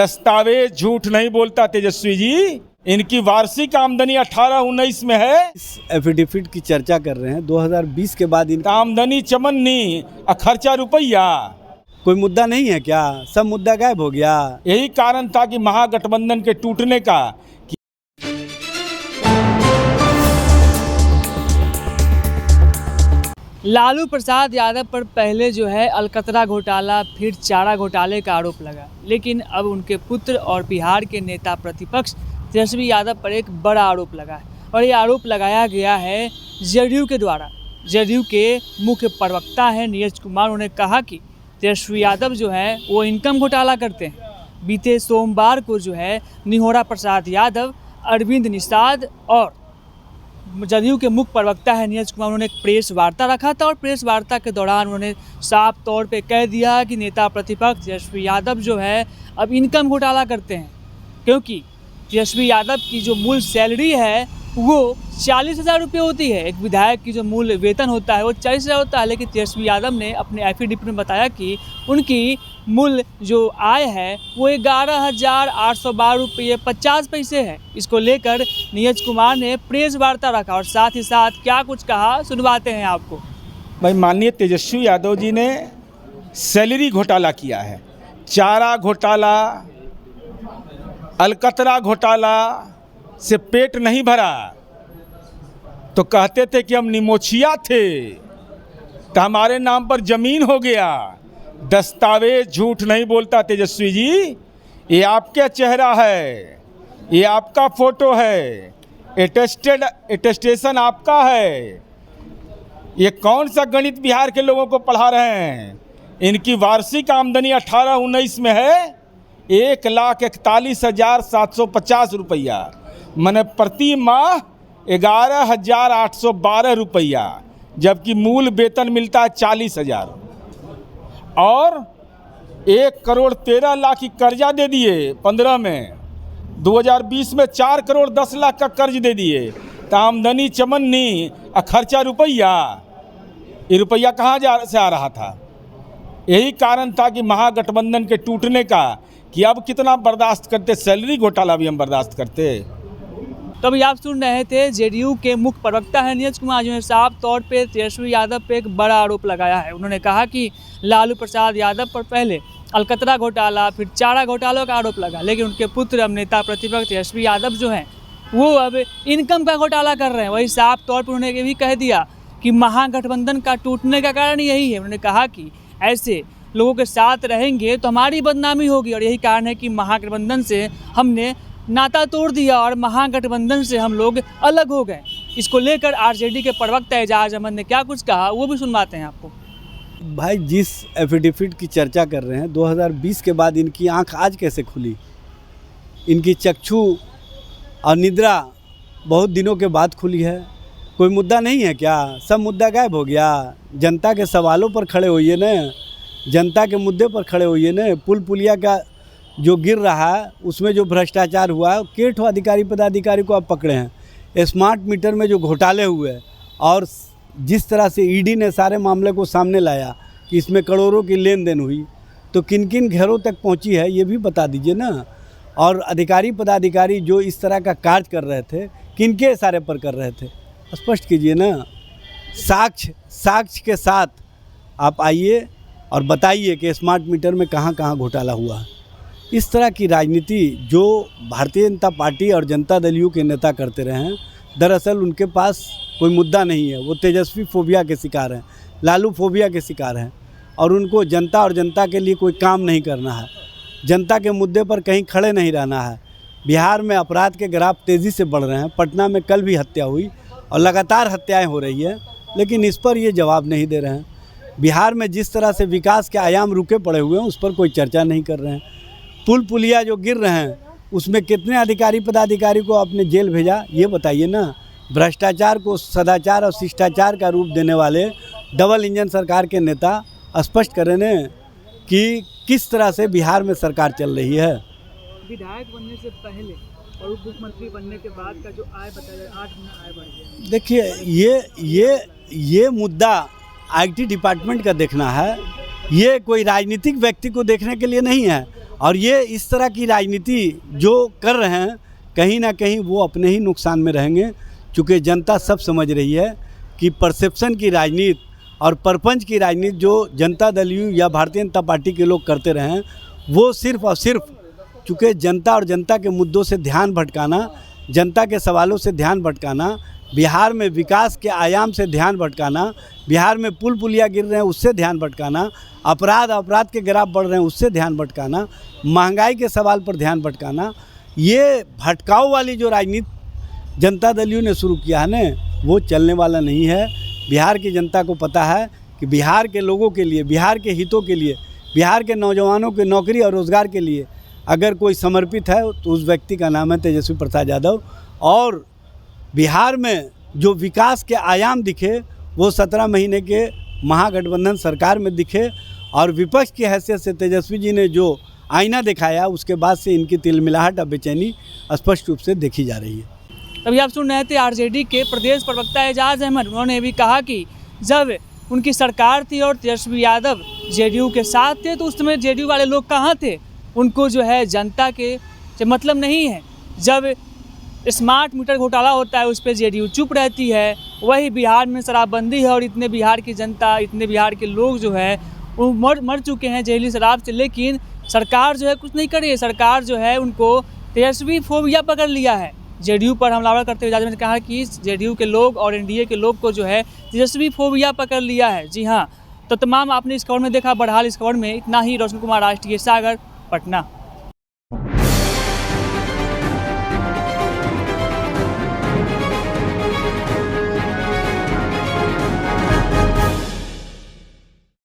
दस्तावेज झूठ नहीं बोलता तेजस्वी जी। इनकी वार्षिक आमदनी 18-19 में है। इस एफिडेविट की चर्चा कर रहे हैं 2020 के बाद इनका आमदनी चमन्नी खर्चा रुपया। कोई मुद्दा नहीं है क्या? सब मुद्दा गायब हो गया। यही कारण था कि महागठबंधन के टूटने का। लालू प्रसाद यादव पर पहले जो है अलकतरा घोटाला, फिर चारा घोटाले का आरोप लगा, लेकिन अब उनके पुत्र और बिहार के नेता प्रतिपक्ष तेजस्वी यादव पर एक बड़ा आरोप लगा है। और ये आरोप लगाया गया है जदयू के द्वारा। जदयू के मुख्य प्रवक्ता हैं नीरज कुमार। उन्होंने कहा कि तेजस्वी यादव जो है वो इनकम घोटाला करते हैं। बीते सोमवार को जो है निहोरा प्रसाद यादव, अरविंद निषाद और जदयू के मुख्य प्रवक्ता है नीरज कुमार, उन्होंने एक प्रेस वार्ता रखा था। और प्रेस वार्ता के दौरान उन्होंने साफ तौर पे कह दिया कि नेता प्रतिपक्ष तेजस्वी यादव जो है अब इनकम घोटाला करते हैं, क्योंकि तेजस्वी यादव की जो मूल सैलरी है वो 40,000 रुपये होती है। एक विधायक की जो मूल वेतन होता है वो 40,000 होता है, लेकिन तेजस्वी यादव ने अपने एफिडेविट में बताया कि उनकी मूल जो आय है वो 11,812 रुपये 50 पैसे है। इसको लेकर नीरज कुमार ने प्रेस वार्ता रखा और साथ ही साथ क्या कुछ कहा सुनवाते हैं आपको। भाई, माननीय तेजस्वी यादव जी ने सैलरी घोटाला किया है, चारा घोटाला, अलकतरा घोटाला से पेट नहीं भरा तो कहते थे कि हम निमोछिया थे तो हमारे नाम पर जमीन हो गया। दस्तावेज झूठ नहीं बोलता तेजस्वी जी। ये आपका चेहरा है, ये आपका फोटो है, एटेस्टेशन आपका है। ये कौन सा गणित बिहार के लोगों को पढ़ा रहे हैं? इनकी वार्षिक आमदनी 18-19 में है 1,41,750 रुपया, माने प्रति माह 11,812 रुपया, जबकि मूल वेतन मिलता है 40,000। और 1,13,00,000 की कर्जा दे दिए 15 में, 2020 में 4,10,00,000 का कर्ज दे दिए। तो आमदनी चमन्नी खर्चा रुपया। ये रुपया कहाँ से आ रहा था? यही कारण था कि महागठबंधन के टूटने का, कि अब कितना बर्दाश्त करते, सैलरी घोटाला भी हम बर्दाश्त करते। तो अभी आप सुन रहे थे जेडीयू के मुख्य प्रवक्ता है नीरज कुमार, जो ने साफ तौर पे तेजस्वी यादव पे एक बड़ा आरोप लगाया है। उन्होंने कहा कि लालू प्रसाद यादव पर पहले अलकतरा घोटाला, फिर चारा घोटालों का आरोप लगा, लेकिन उनके पुत्र अब नेता प्रतिपक्ष तेजस्वी यादव जो हैं वो अब इनकम का घोटाला कर रहे हैं। वही साफ तौर पर उन्होंने ये भी कह दिया कि महागठबंधन का टूटने का कारण यही है। उन्होंने कहा कि ऐसे लोगों के साथ रहेंगे तो हमारी बदनामी होगी, और यही कारण है कि महागठबंधन से हमने नाता तोड़ दिया और महागठबंधन से हम लोग अलग हो गए। इसको लेकर आरजेडी के प्रवक्ता एजाज अहमद ने क्या कुछ कहा वो भी सुनवाते हैं आपको। भाई, जिस एफिडेविट की चर्चा कर रहे हैं 2020 के बाद इनकी आंख आज कैसे खुली? इनकी चक्षु और निद्रा बहुत दिनों के बाद खुली है। कोई मुद्दा नहीं है क्या? सब मुद्दा गायब हो गया। जनता के सवालों पर खड़े होइए न, जनता के मुद्दे पर खड़े होइए न। पुल पुलिया का जो गिर रहा है उसमें जो भ्रष्टाचार हुआ है, केठो अधिकारी पदाधिकारी को आप पकड़े हैं। स्मार्ट मीटर में जो घोटाले हुए और जिस तरह से ईडी ने सारे मामले को सामने लाया कि इसमें करोड़ों की लेन देन हुई, तो किन किन घरों तक पहुंची है ये भी बता दीजिए ना। और अधिकारी पदाधिकारी जो इस तरह का कार्य कर रहे थे, किनके इशारे पर कर रहे थे, स्पष्ट कीजिए ना। साक्ष्य के साथ आप आइए और बताइए कि स्मार्ट मीटर में कहाँ कहाँ घोटाला हुआ। इस तरह की राजनीति जो भारतीय जनता पार्टी और जनता दल के नेता करते रहे हैं, दरअसल उनके पास कोई मुद्दा नहीं है। वो तेजस्वी फोबिया के शिकार हैं, लालू फोबिया के शिकार हैं, और उनको जनता और जनता के लिए कोई काम नहीं करना है, जनता के मुद्दे पर कहीं खड़े नहीं रहना है। बिहार में अपराध के ग्राफ तेज़ी से बढ़ रहे हैं। पटना में कल भी हत्या हुई और लगातार हत्याएँ हो रही है, लेकिन इस पर ये जवाब नहीं दे रहे हैं। बिहार में जिस तरह से विकास के आयाम रुके पड़े हुए हैं उस पर कोई चर्चा नहीं कर रहे हैं। पुल पुलिया जो गिर रहे हैं उसमें कितने अधिकारी पदाधिकारी को आपने जेल भेजा ये बताइए ना। भ्रष्टाचार को सदाचार और शिष्टाचार का रूप देने वाले डबल इंजन सरकार के नेता स्पष्ट करें न कि किस तरह से बिहार में सरकार चल रही है। विधायक बनने से पहले और उप मुख्यमंत्री बनने के बाद का जो आय बताया 8 गुना आय बढ़ गया। देखिए ये मुद्दा आईटी डिपार्टमेंट का देखना है, ये कोई राजनीतिक व्यक्ति को देखने के लिए नहीं है। और ये इस तरह की राजनीति जो कर रहे हैं कहीं ना कहीं वो अपने ही नुकसान में रहेंगे, चूँकि जनता सब समझ रही है कि परसेप्शन की राजनीति और परपंच की राजनीति जो जनता दल यू या भारतीय जनता पार्टी के लोग करते रहे हैं वो सिर्फ और सिर्फ चूँकि जनता और जनता के मुद्दों से ध्यान भटकाना, जनता के सवालों से ध्यान भटकाना, बिहार में विकास के आयाम से ध्यान भटकाना, बिहार में पुल पुलिया गिर रहे हैं उससे ध्यान भटकाना, अपराध के ग्राफ बढ़ रहे हैं उससे ध्यान भटकाना, महंगाई के सवाल पर ध्यान भटकाना, ये भटकाव वाली जो राजनीति जनता दल यू ने शुरू किया है ना वो चलने वाला नहीं है। बिहार की जनता को पता है कि बिहार के लोगों के लिए, बिहार के हितों के लिए, बिहार के नौजवानों के नौकरी और रोज़गार के लिए अगर कोई समर्पित है तो उस व्यक्ति का नाम है तेजस्वी प्रसाद यादव। और बिहार में जो विकास के आयाम दिखे वो 17 महीने के महागठबंधन सरकार में दिखे और विपक्ष की हैसियत से तेजस्वी जी ने जो आईना दिखाया उसके बाद से इनकी तिलमिलाहट और बेचैनी स्पष्ट रूप से देखी जा रही है। अभी आप सुन रहे थे आरजेडी के प्रदेश प्रवक्ता एजाज अहमद। उन्होंने भी कहा कि जब उनकी सरकार थी और तेजस्वी यादव जेडीयू के साथ थे तो उस समय जेडीयू वाले लोग कहाँ थे, उनको जो है जनता के मतलब नहीं है। जब स्मार्ट मीटर घोटाला होता है उस पर जेडीयू चुप रहती है, वही बिहार में शराबबंदी है और इतने बिहार की जनता, इतने बिहार के लोग जो है वो मर चुके हैं जहरीली शराब से, लेकिन सरकार जो है कुछ नहीं कर रही है। सरकार जो है उनको तेजस्वी फोबिया पकड़ लिया है। जेडीयू पर हमलावर करते हुए ने कहा कि जेडीयू के लोग और एनडीए के लोग को जो है तेजस्वी फोबिया पकड़ लिया है। जी हाँ, तो तमाम आपने इस खबर में देखा। बहरहाल इस खबर में इतना ही। रोशन कुमार, राष्ट्रीय सागर, पटना।